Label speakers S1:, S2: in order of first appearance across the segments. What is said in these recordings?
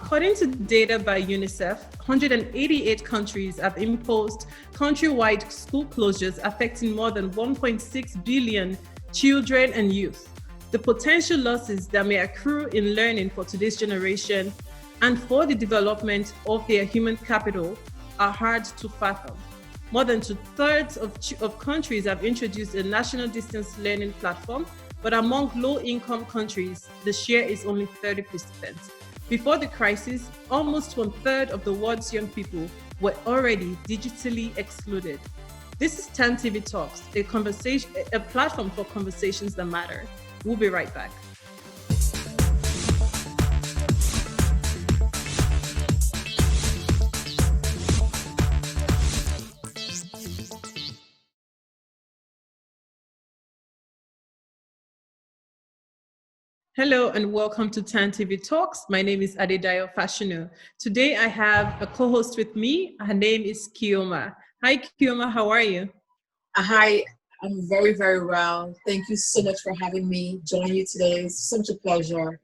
S1: According to data by UNICEF, 188 countries have imposed countrywide school closures affecting more than 1.6 billion children and youth. The potential losses that may accrue in learning for today's generation and for the development of their human capital are hard to fathom. More than two-thirds of countries have introduced a national distance learning platform, but among low-income countries, the share is only 30%. Before the crisis, almost one-third of the world's young people were already digitally excluded. This is TANTV Talks, a platform for conversations that matter. We'll be right back. Hello and welcome to TANTV Talks. My name is Adedayo Fashanu. Today I have a co-host with me. Her name is Keoma. Hi Keoma, how are you?
S2: Hi, I'm very, very well. Thank you so much for having me join you today. It's such a pleasure.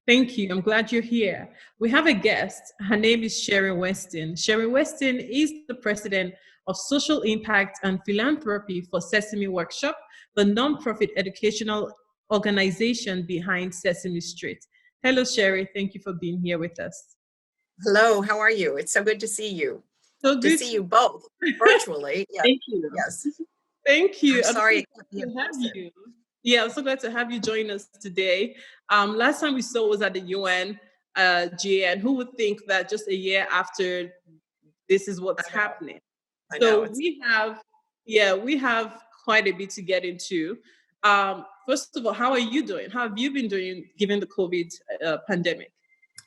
S1: Thank you. I'm glad you're here. We have a guest. Her name is Sherrie Westin. Sherrie Westin is the president of Social Impact and Philanthropy for Sesame Workshop, the nonprofit educational organization behind Sesame Street. Hello, Sherrie. Thank you for being here with us.
S3: Hello, how are you? It's so good to see you.
S1: So good
S3: to see you both virtually.
S1: Yeah. Thank you.
S3: Yes.
S1: Thank you.
S3: I'm sorry
S1: to have you. Yeah, I'm so glad to have you join us today. Last time we saw was at the UN GN. Who would think that just a year after this is what's happening? So we have quite a bit to get into. First of all, how are you doing? How have you been doing given the COVID pandemic?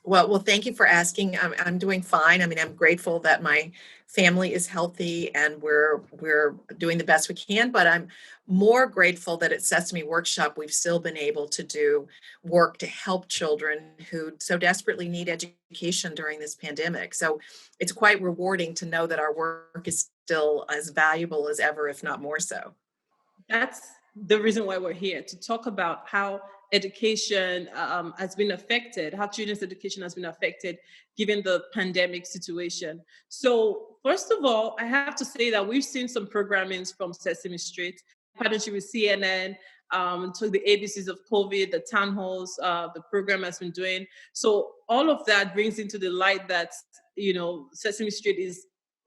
S3: Well, thank you for asking. I'm doing fine. I mean, I'm grateful that my family is healthy and we're doing the best we can, but I'm more grateful that at Sesame Workshop, we've still been able to do work to help children who so desperately need education during this pandemic. So it's quite rewarding to know that our work is still as valuable as ever, if not more so.
S1: That's the reason why we're here, to talk about how education has been affected, how children's education has been affected given the pandemic situation. So first of all, I have to say that we've seen some programmings from Sesame Street, partnership with CNN, to the ABCs of COVID, the town halls, the program has been doing. So all of that brings into the light that, Sesame Street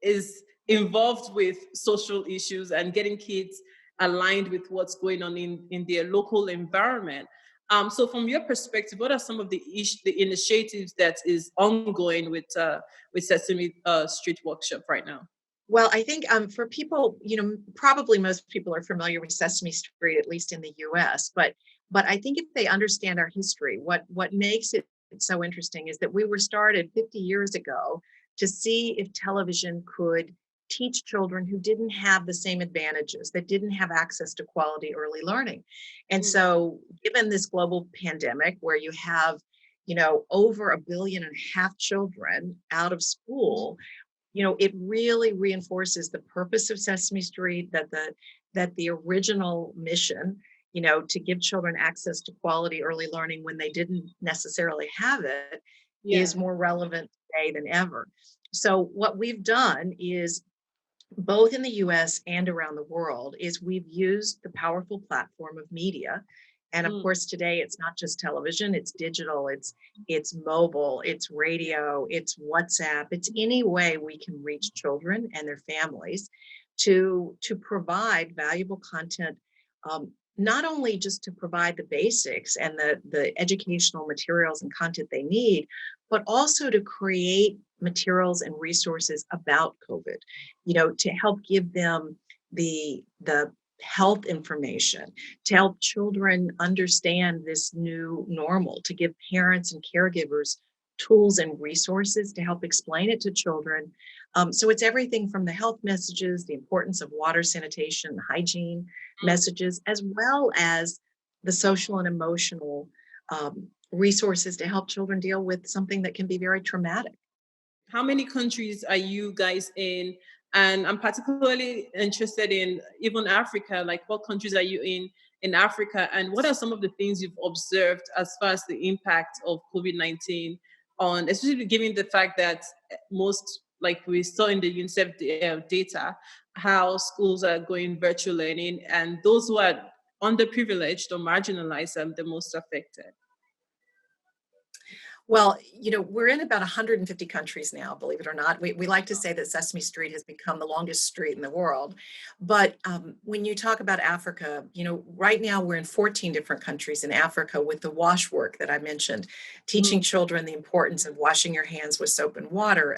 S1: is involved with social issues and getting kids aligned with what's going on in their local environment. So from your perspective, what are some of the initiatives that is ongoing with Sesame Street Workshop right now?
S3: Well, I think for people, probably most people are familiar with Sesame Street, at least in the US, but I think if they understand our history, what makes it so interesting is that we were started 50 years ago to see if television could teach children who didn't have the same advantages, that didn't have access to quality early learning. And so given this global pandemic where you have, over 1.5 billion children out of school, it really reinforces the purpose of Sesame Street, that the original mission, to give children access to quality early learning when they didn't necessarily have it, is more relevant today than ever. So what we've done is, both in the US and around the world, is we've used the powerful platform of media. And of course, today it's not just television, it's digital, it's mobile, it's radio, it's WhatsApp, it's any way we can reach children and their families to provide valuable content, not only just to provide the basics and the educational materials and content they need, but also to create materials and resources about COVID, to help give them the health information, to help children understand this new normal, to give parents and caregivers tools and resources to help explain it to children. So it's everything from the health messages, the importance of water, sanitation, hygiene messages, as well as the social and emotional resources to help children deal with something that can be very traumatic.
S1: How many countries are you guys in? And I'm particularly interested in even Africa, like what countries are you in Africa? And what are some of the things you've observed as far as the impact of COVID-19 on, especially given the fact that most, like we saw in the UNICEF data, how schools are going virtual learning, and those who are underprivileged or marginalized are the most affected.
S3: Well, we're in about 150 countries now, believe it or not. We like to say that Sesame Street has become the longest street in the world. But when you talk about Africa, right now we're in 14 different countries in Africa with the wash work that I mentioned, teaching children the importance of washing your hands with soap and water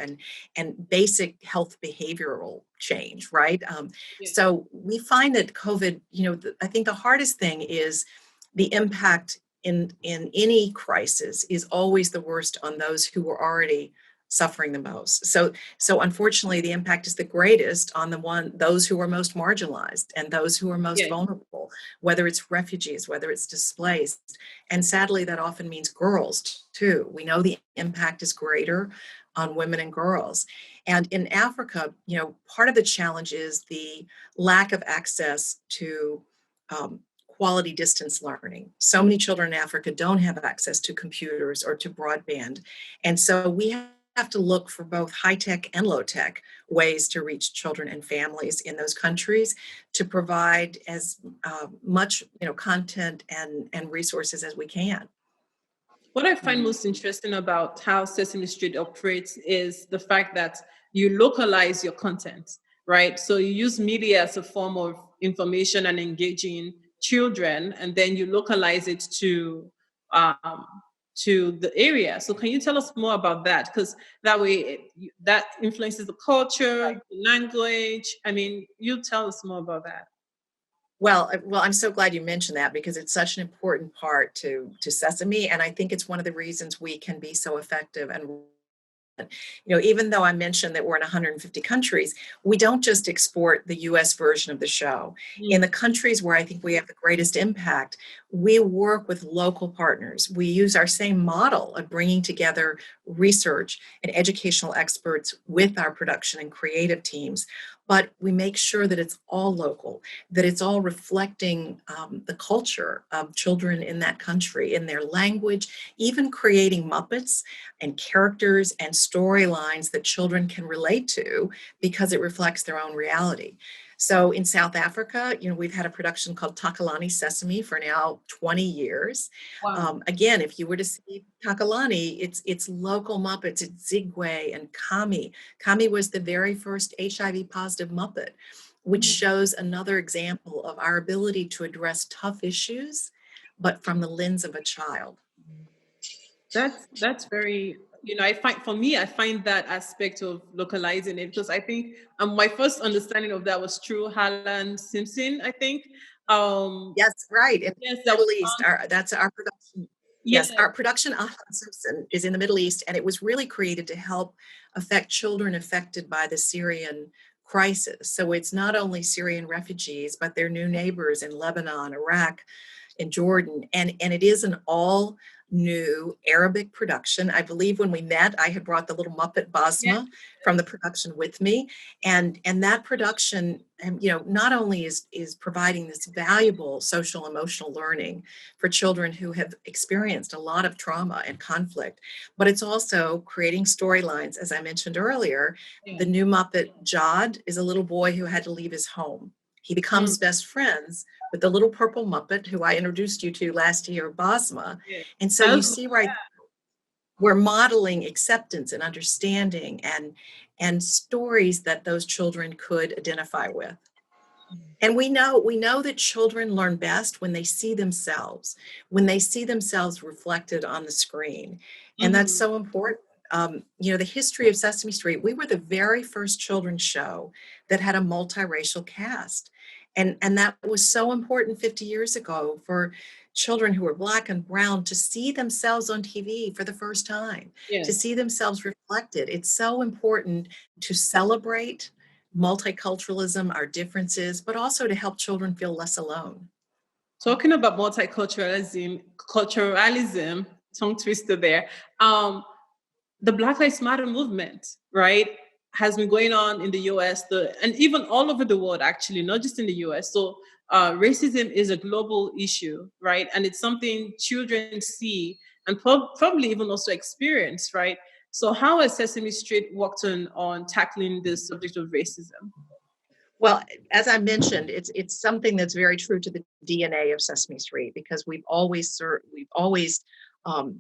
S3: and basic health behavioral change, right?
S1: Yeah.
S3: So we find that COVID, I think the hardest thing is the impact in any crisis is always the worst on those who were already suffering the most. So unfortunately, the impact is the greatest on those who are most marginalized and those who are most vulnerable, whether it's refugees, whether it's displaced. And sadly, that often means girls too. We know the impact is greater on women and girls. And in Africa, part of the challenge is the lack of access to quality distance learning. So many children in Africa don't have access to computers or to broadband. And so we have to look for both high-tech and low-tech ways to reach children and families in those countries to provide as much content and resources as we can.
S1: What I find most interesting about how Sesame Street operates is the fact that you localize your content, right? So you use media as a form of information and engaging children, and then you localize it to the area. So can you tell us more about that? Because that way that influences the culture, the language. I mean, you tell us more about that.
S3: Well, I'm so glad you mentioned that because it's such an important part to Sesame, and I think it's one of the reasons we can be so effective. And even though I mentioned that we're in 150 countries, we don't just export the US version of the show. In the countries where I think we have the greatest impact, we work with local partners. We use our same model of bringing together research and educational experts with our production and creative teams, but we make sure that it's all local, that it's all reflecting the culture of children in that country, in their language, even creating Muppets and characters and storylines that children can relate to because it reflects their own reality. So in South Africa, we've had a production called Takalani Sesame for now 20 years.
S1: Wow.
S3: Again, if you were to see Takalani, it's local Muppets, it's Zigwe and Kami. Kami was the very first HIV positive Muppet, which shows another example of our ability to address tough issues, but from the lens of a child.
S1: That's very, I find that aspect of localizing it, because I think my first understanding of that was through Harlan Simpson, I think.
S3: Yes, right. In
S1: Yes,
S3: the Middle East, that's our production.
S1: Yes.
S3: Yes, our production, Harlan Simpson, is in the Middle East, and it was really created to help affect children affected by the Syrian crisis. So it's not only Syrian refugees, but their new neighbors in Lebanon, Iraq, and Jordan. And it is an all new Arabic production. I believe when we met, I had brought the little Muppet Basma from the production with me. And that production, not only is providing this valuable social emotional learning for children who have experienced a lot of trauma and conflict, but it's also creating storylines. As I mentioned earlier, the new Muppet Jod is a little boy who had to leave his home. He becomes best friends with the little purple Muppet who I introduced you to last year, Basma. And so you see right, we're modeling acceptance and understanding and stories that those children could identify with. And we know that children learn best when they see themselves reflected on the screen. And that's so important. The history of Sesame Street, we were the very first children's show that had a multiracial cast. And that was so important 50 years ago for children who were Black and brown to see themselves on TV for the first time, to see themselves reflected. It's so important to celebrate multiculturalism, our differences, but also to help children feel less alone.
S1: Talking about culturalism, tongue twister there. The Black Lives Matter movement, right, has been going on in the US, and even all over the world, actually, not just in the US. So racism is a global issue, right? And it's something children see and probably even also experienced, right? So how has Sesame Street worked on tackling the subject of racism?
S3: Well, as I mentioned, it's something that's very true to the DNA of Sesame Street, because we've always um,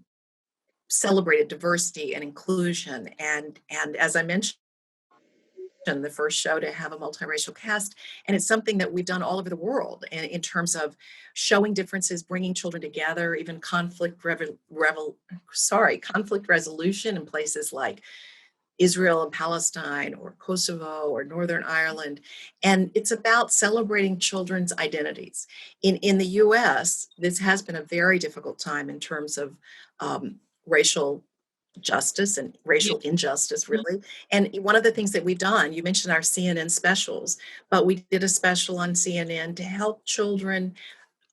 S3: celebrated diversity and inclusion, and as I mentioned, the first show to have a multiracial cast, and it's something that we've done all over the world in terms of showing differences, bringing children together, even conflict resolution in places like Israel and Palestine or Kosovo or Northern Ireland. And it's about celebrating children's identities. In the US, this has been a very difficult time in terms of racial justice and racial injustice, really. And one of the things that we've done, you mentioned our CNN specials, but we did a special on CNN to help children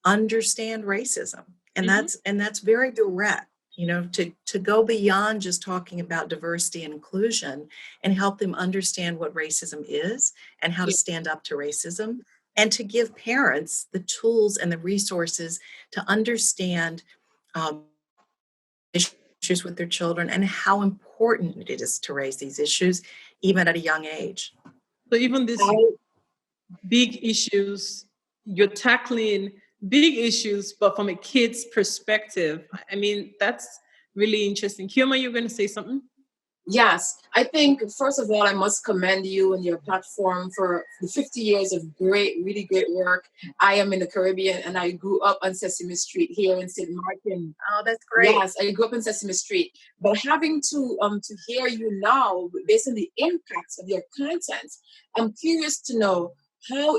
S3: understand racism. And that's very direct, to go beyond just talking about diversity and inclusion and help them understand what racism is and how to stand up to racism, and to give parents the tools and the resources to understand issues with their children and how important it is to raise these issues even at a young age.
S1: So even these big issues, you're tackling big issues, but from a kid's perspective. I mean, that's really interesting. Keoma, you're going to say something?
S2: Yes, I think, first of all, I must commend you and your platform for the 50 years of really great work. I am in the Caribbean and I grew up on Sesame Street here in St. Martin.
S3: Oh, that's great.
S2: Yes, I grew up in Sesame Street. But having to hear you now, based on the impact of your content, I'm curious to know how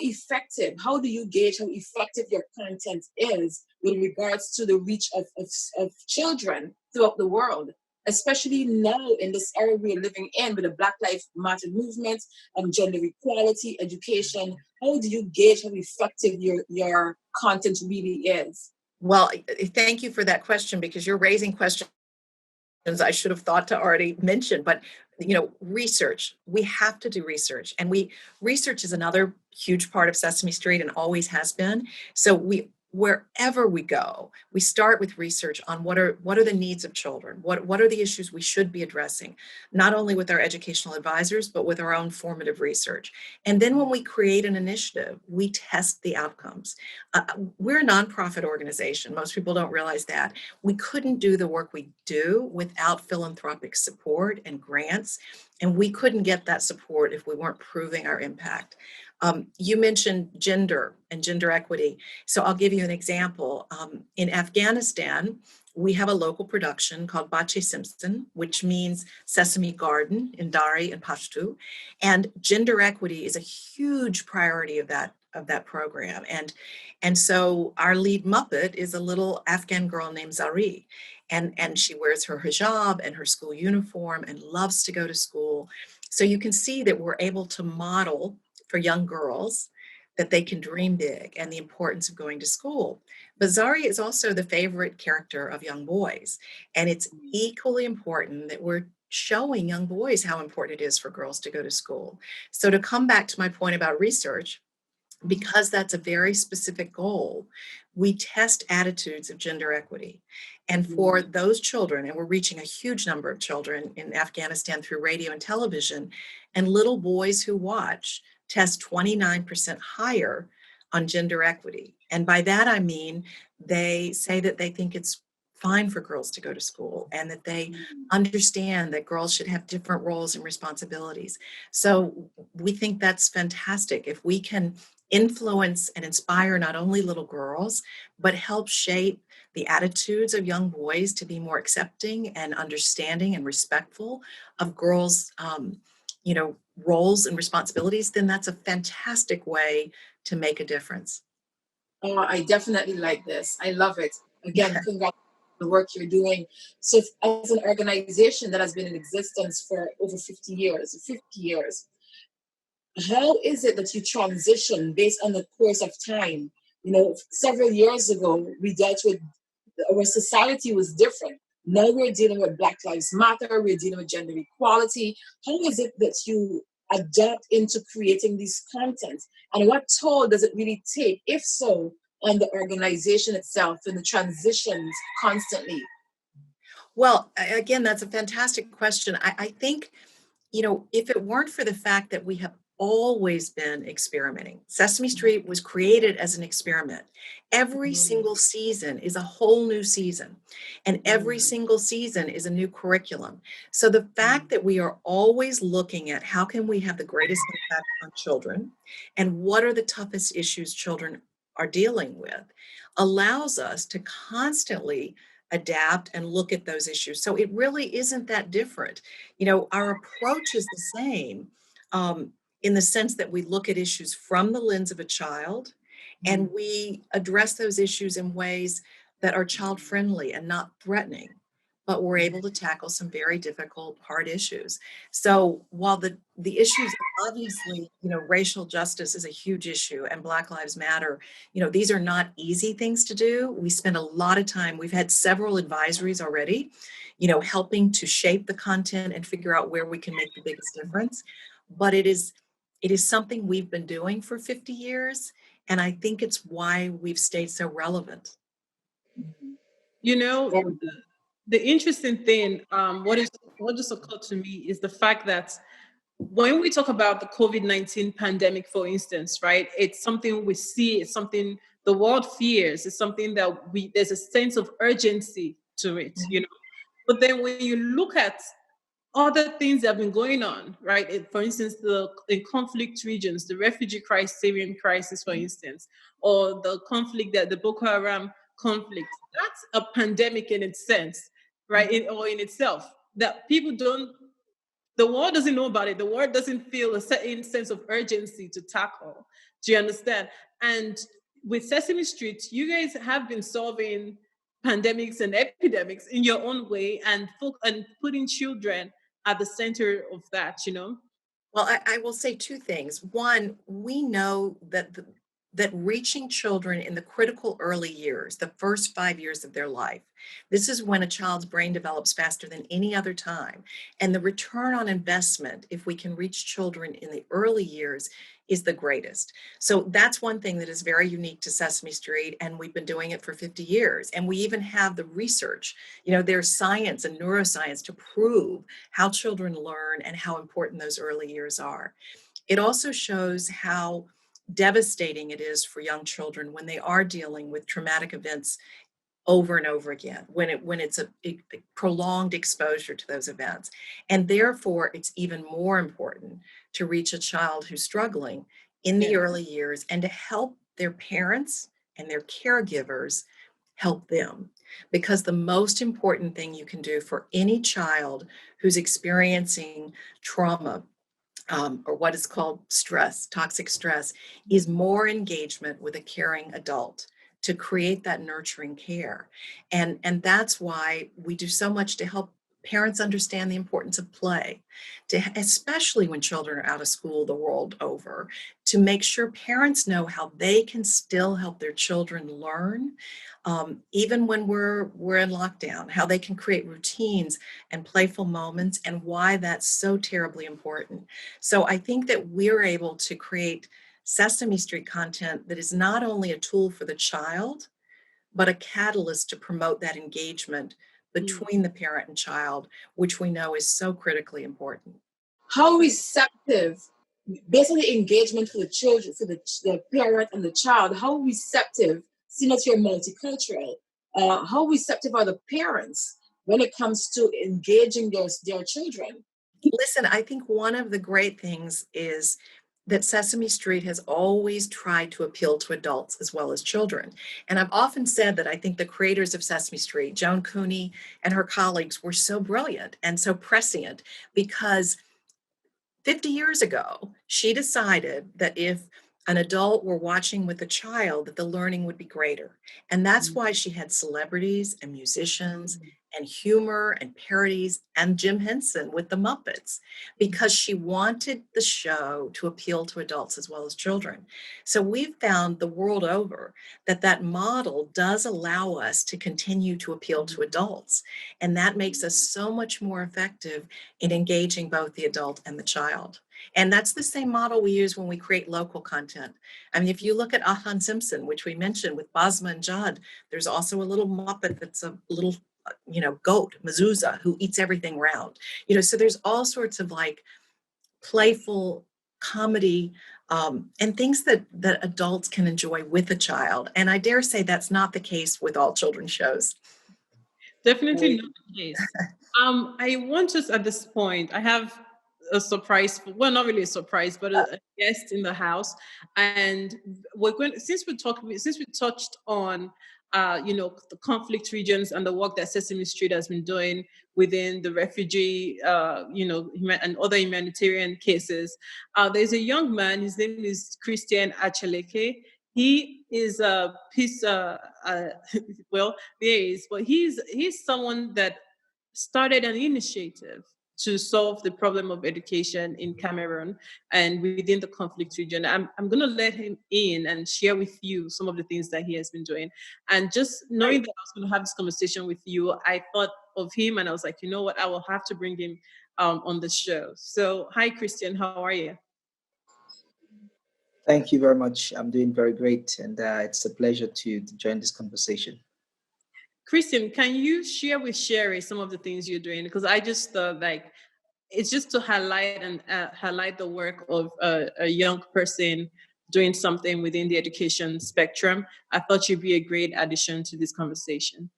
S2: do you gauge how effective your content is with regards to the reach of children throughout the world? Especially now in this era we're living in with the Black Lives Matter movement and gender equality, education, how do you gauge how effective your content really is?
S3: Well, thank you for that question, because you're raising questions I should have thought to already mention. But research, we have to do research, and research is another huge part of Sesame Street and always has been. So wherever we go, we start with research on what are the needs of children, what are the issues we should be addressing, not only with our educational advisors, but with our own formative research. And then when we create an initiative, we test the outcomes. We're a nonprofit organization. Most people don't realize that. We couldn't do the work we do without philanthropic support and grants, and we couldn't get that support if we weren't proving our impact. You mentioned gender and gender equity. So I'll give you an example. In Afghanistan, we have a local production called Bache Simpson, which means Sesame Garden in Dari and Pashto. And gender equity is a huge priority of that program. And so our lead Muppet is a little Afghan girl named Zari. And she wears her hijab and her school uniform and loves to go to school. So you can see that we're able to model for young girls that they can dream big and the importance of going to school. But Zari is also the favorite character of young boys. And it's equally important that we're showing young boys how important it is for girls to go to school. So to come back to my point about research, because that's a very specific goal, we test attitudes of gender equity. And for those children, and we're reaching a huge number of children in Afghanistan through radio and television, and little boys who watch test 29% higher on gender equity. And by that, I mean, they say that they think it's fine for girls to go to school and that they understand that girls should have different roles and responsibilities. So we think that's fantastic. If we can influence and inspire not only little girls, but help shape the attitudes of young boys to be more accepting and understanding and respectful of girls' roles and responsibilities, then that's a fantastic way to make a difference.
S2: Oh, I definitely like this. I love it. Again, congrats on the work you're doing. So as an organization that has been in existence for over 50 years, how is it that you transition based on the course of time? Several years ago, our society was different. Now we're dealing with Black Lives Matter, we're dealing with gender equality. How is it that you adapt into creating these content? And what toll does it really take, if so, on the organization itself and the transitions constantly?
S3: Well, again, that's a fantastic question. I think, if it weren't for the fact that we have always been experimenting, Sesame Street was created as an experiment. Every
S1: Mm,
S3: single season is a whole new season, and every
S1: mm,
S3: single season is a new curriculum. So the fact
S1: mm,
S3: that we are always looking at how can we have the greatest impact on children and what are the toughest issues children are dealing with allows us to constantly adapt and look at those issues. So it really isn't that different. Our approach is the same, um, in the sense that we look at issues from the lens of a child and
S1: mm,
S3: we address those issues in ways that are child friendly and not threatening. But we're
S1: mm.
S3: able to tackle some very difficult, hard issues. So while the issues, obviously, racial justice is a huge issue and Black Lives Matter, these are not easy things to do. We spend a lot of time, we've had several advisories already, helping to shape the content and figure out where we can make the biggest difference. But it is something we've been doing for 50 years. And I think it's why we've stayed so relevant.
S1: You know,
S2: Very good.
S1: the interesting thing, what just occurred to me is the fact that when we talk about the COVID-19 pandemic, for instance, right, it's something we see, it's something the world fears, it's something that there's a sense of urgency to it, But then when you look at other things that have been going on, right? For instance, in conflict regions, the refugee crisis, Syrian crisis, for instance, or the conflict that the Boko Haram conflict, that's a pandemic in its sense, right? Or in itself, that people don't, the world doesn't know about it. The world doesn't feel a certain sense of urgency to tackle. Do you understand? And with Sesame Street, you guys have been solving pandemics and epidemics in your own way and putting children at the center of that.
S3: Well, I will say two things. One, we know that reaching children in the critical early years, the first 5 years of their life, this is when a child's brain develops faster than any other time. And the return on investment, if we can reach children in the early years, is the greatest. So that's one thing that is very unique to Sesame Street. And we've been doing it for 50 years. And we even have the research, there's science and neuroscience to prove how children learn and how important those early years are. It also shows how devastating it is for young children when they are dealing with traumatic events over and over again, when it's a prolonged exposure to those events. And therefore, it's even more important to reach a child who's struggling in the
S1: Yeah.
S3: early years and to help their parents and their caregivers help them. Because the most important thing you can do for any child who's experiencing trauma, or what is called stress, toxic stress, is more engagement with a caring adult to create that nurturing care. And that's why we do so much to help parents understand the importance of play, especially when children are out of school the world over, to make sure parents know how they can still help their children learn, even when we're in lockdown, how they can create routines and playful moments, and why that's so terribly important. So I think that we're able to create Sesame Street content that is not only a tool for the child, but a catalyst to promote that engagement
S1: Mm.
S3: between the parent and child, which we know is so critically important.
S2: How receptive, based on the engagement for the children, for the parent and the child, how receptive, seeing that you're multicultural, how receptive are the parents when it comes to engaging their children?
S3: Listen, I think one of the great things is that Sesame Street has always tried to appeal to adults as well as children. And I've often said that I think the creators of Sesame Street, Joan Cooney and her colleagues, were so brilliant and so prescient because 50 years ago, she decided that if an adult were watching with a child, that the learning would be greater. And that's
S1: Mm.
S3: why she had celebrities and musicians
S1: Mm.
S3: and humor and parodies and Jim Henson with the Muppets, because she wanted the show to appeal to adults as well as children. So we've found the world over that that model does allow us to continue to appeal to adults. And that makes us so much more effective in engaging both the adult and the child. And that's the same model we use when we create local content. I mean, if you look at Ahan Simpson, which we mentioned with Basma and Judd, there's also a little Muppet that's a little goat, mezuzah, who eats everything round. So there's all sorts of like playful comedy and things that adults can enjoy with a child. And I dare say that's not the case with all children's shows.
S1: Definitely not the case. I want us at this point, I have a surprise, well, not really a surprise, but a guest in the house. And since we touched on, the conflict regions and the work that Sesame Street has been doing within the refugee, and other humanitarian cases. There's a young man, his name is Christian Acheleke. He is a piece, well, there is, but he's someone that started an initiative to solve the problem of education in Cameroon and within the conflict region. I'm going to let him in and share with you some of the things that he has been doing. And just knowing that I was going to have this conversation with you, I thought of him and I was like, you know what, I will have to bring him on the show. So, hi, Christian, how are you?
S4: Thank you very much. I'm doing very great, and it's a pleasure to join this conversation.
S1: Christian, can you share with Sherrie some of the things you're doing? Because I just thought it's just to highlight the work of a young person doing something within the education spectrum. I thought you'd be a great addition to this conversation.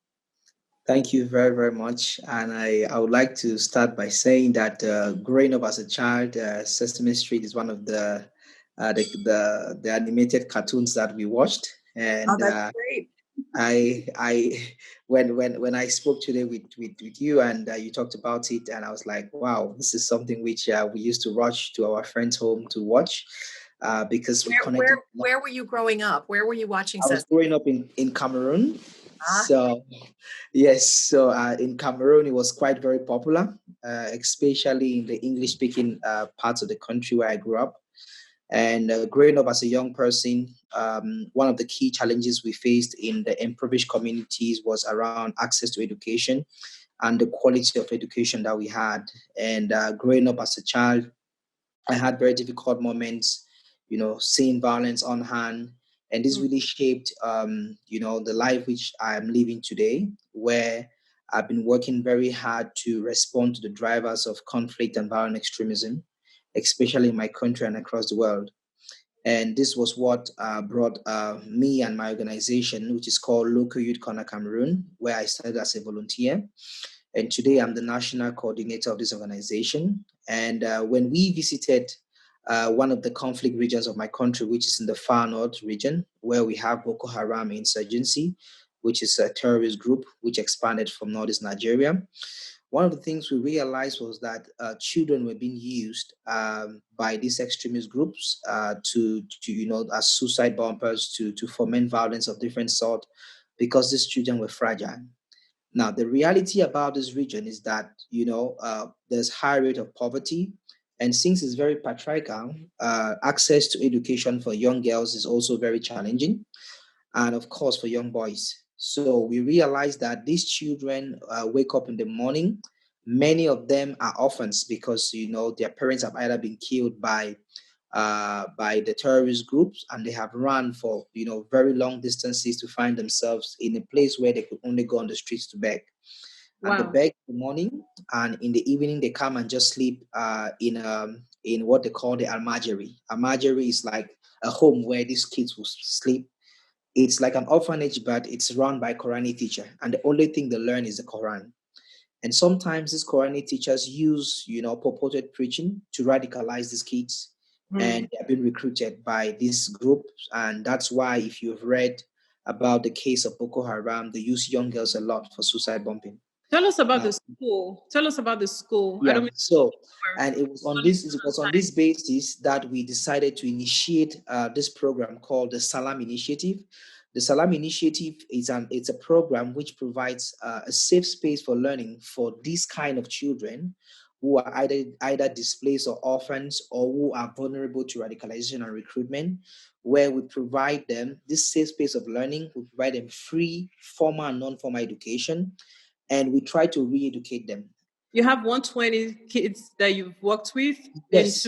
S4: Thank you very, very much. And I would like to start by saying that growing up as a child, Sesame Street is one of the animated cartoons that we watched. And
S3: that's great.
S4: When I spoke today with you and you talked about it, and I was like, wow, this is something which we used to rush to our friend's home to watch because we connected.
S3: Where were you growing up? Where were you watching?
S4: I was growing up in Cameroon. So yes, so in Cameroon it was quite very popular, especially in the English-speaking parts of the country where I grew up. And growing up as a young person, one of the key challenges we faced in the impoverished communities was around access to education and the quality of education that we had. And growing up as a child, I had very difficult moments, seeing violence on hand. And this really shaped, the life which I'm living today, where I've been working very hard to respond to the drivers of conflict and violent extremism, especially in my country and across the world. And this was what brought me and my organization, which is called Local Youth Corner Cameroon, where I started as a volunteer. And today I'm the national coordinator of this organization. And when we visited one of the conflict regions of my country, which is in the far north region, where we have Boko Haram insurgency, which is a terrorist group which expanded from northeast Nigeria. One of the things we realized was that children were being used by these extremist groups to as suicide bombers to foment violence of different sort because these children were fragile. Now, the reality about this region is that, there's high rate of poverty. And since it's very patriarchal, access to education for young girls is also very challenging. And of course, for young boys. So we realized that these children wake up in the morning. Many of them are orphans because, their parents have either been killed by the terrorist groups, and they have run for, very long distances to find themselves in a place where they could only go on the streets to beg. Wow. And they beg in the morning, and in the evening they come and just sleep in what they call the almajiri. Almajiri is like a home where these kids will sleep. It's like an orphanage, but it's run by a Quranic teacher. And the only thing they learn is the Quran. And sometimes these Quranic teachers use, purported preaching to radicalize these kids. And they've been recruited by this group. And that's why if you've read about the case of Boko Haram, they use young girls a lot for suicide bombing.
S1: Tell us about the school. Tell us about the school.
S4: Yeah, and it was on this basis that we decided to initiate this program called the Salam Initiative. The Salam Initiative it's a program which provides a safe space for learning for these kind of children who are either displaced or orphans or who are vulnerable to radicalization and recruitment, where we provide them this safe space of learning. We provide them free formal and non-formal education, and we try to re-educate them.
S1: You have 120 kids that you've worked with?
S4: Yes.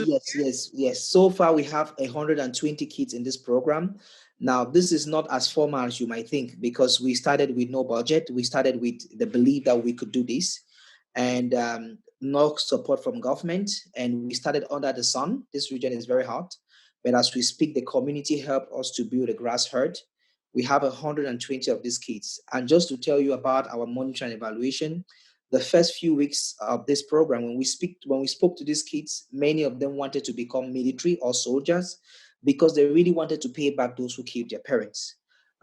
S4: So far, we have 120 kids in this program. Now, this is not as formal as you might think, because we started with no budget. We started with the belief that we could do this, and no support from government. And we started under the sun. This region is very hot. But as we speak, the community helped us to build a grass herd. We have 120 of these kids. And just to tell you about our monitoring and evaluation, the first few weeks of this program, when we spoke to these kids, many of them wanted to become military or soldiers because they really wanted to pay back those who killed their parents.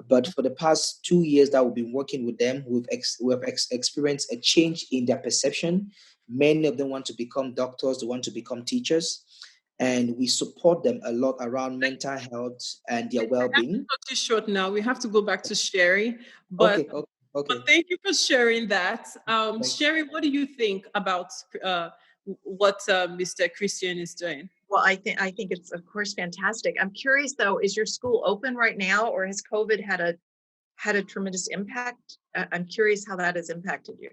S4: But for the past 2 years that we've been working with them, we've experienced a change in their perception. Many of them want to become doctors, they want to become teachers, and we support them a lot around mental health and their well-being.
S1: Cut you short now. We have to go back to Sherrie,
S4: Okay.
S1: but thank you for sharing that. Sherrie, what do you think about what Mr. Christian is doing?
S3: Well, I think it's of course fantastic. I'm curious though, is your school open right now, or has COVID had a tremendous impact? I'm curious how that has impacted you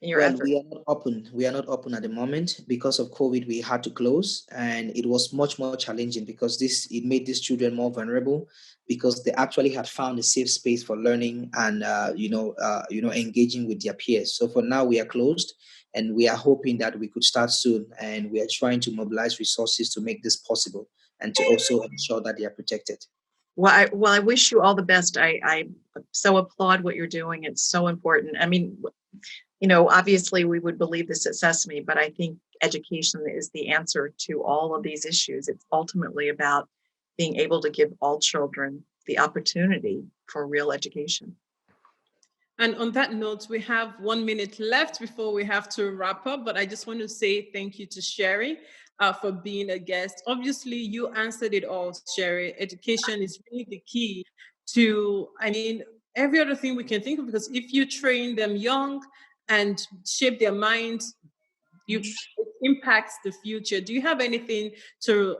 S3: in your efforts.
S4: We are not open. We are not open at the moment because of COVID. We had to close, and it was much more challenging because it made these children more vulnerable because they actually had found a safe space for learning and engaging with their peers. So for now, we are closed, and we are hoping that we could start soon. And we are trying to mobilize resources to make this possible and to also ensure that they are protected.
S3: Well, I wish you all the best. I so applaud what you're doing. It's so important. I mean, obviously we would believe this at Sesame, but I think education is the answer to all of these issues. It's ultimately about being able to give all children the opportunity for real education.
S1: And on that note, we have 1 minute left before we have to wrap up, but I just want to say thank you to Sherrie for being a guest. Obviously, you answered it all, Sherrie. Education is really the key to, every other thing we can think of, because if you train them young and shape their minds, it impacts the future. Do you have anything to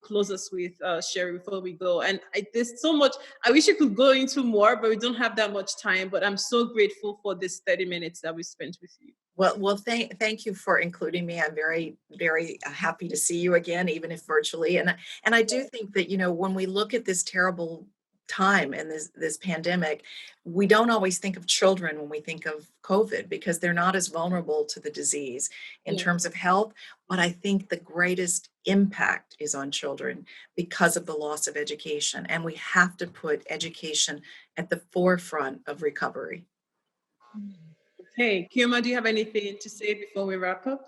S1: close us with, Sherrie, before we go? And there's so much, I wish you could go into more, but we don't have that much time. But I'm so grateful for this 30 minutes that we spent with you.
S3: Well, thank you for including me. I'm very, very happy to see you again, even if virtually. And I do think that, when we look at this terrible time and this pandemic, we don't always think of children when we think of COVID because they're not as vulnerable to the disease in terms of health. But I think the greatest impact is on children because of the loss of education. And we have to put education at the forefront of recovery.
S1: Hey, Keoma, do you have anything to say before we wrap up?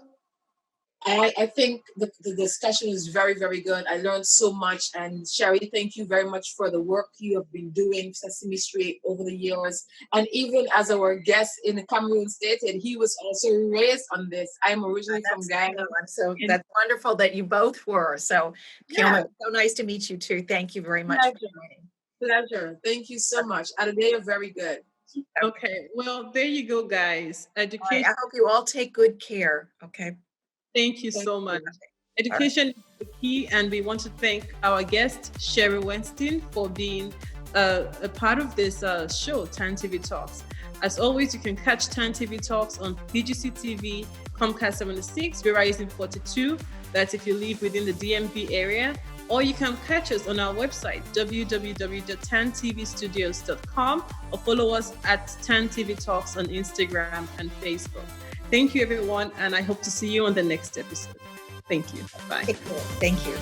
S2: I think the discussion is very, very good. I learned so much. And Sherrie, thank you very much for the work you have been doing, Sesame Street, over the years. And even as our guest in Cameroon stated, he was also raised on this. I'm originally from Ghana.
S3: So that's wonderful that you both were. So, Keoma, so nice to meet you too. Thank you very much for joining.
S2: Pleasure. Thank you so much. Adedayo, very good.
S1: Okay. Well, there you go, guys. Education.
S3: Right, I hope you all take good care. Okay.
S1: Thank you so much. Education is the key, and we want to thank our guest, Sherrie Westin, for being a part of this show, TANTV Talks. As always, you can catch TANTV Talks on PGC TV, Comcast 76, Verizon 42. That's if you live within the DMV area. Or you can catch us on our website, www.tantvstudios.com, or follow us at TANTV Talks on Instagram and Facebook. Thank you, everyone, and I hope to see you on the next episode. Thank you. Bye.
S3: Thank you.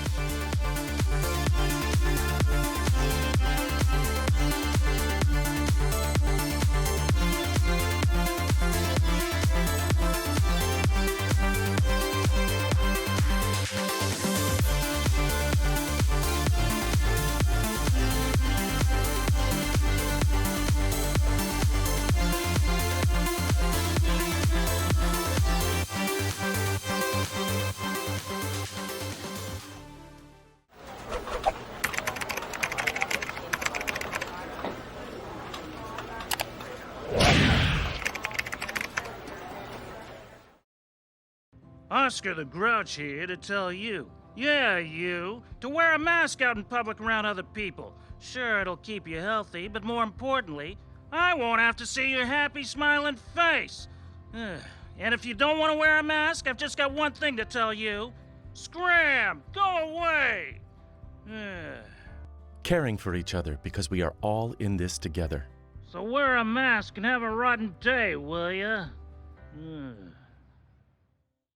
S5: Oscar the Grouch here to tell you, to wear a mask out in public around other people. Sure, it'll keep you healthy, but more importantly, I won't have to see your happy, smiling face. And if you don't want to wear a mask, I've just got one thing to tell you. Scram! Go away!
S6: caring for each other because we are all in this together.
S5: So wear a mask and have a rotten day, will ya?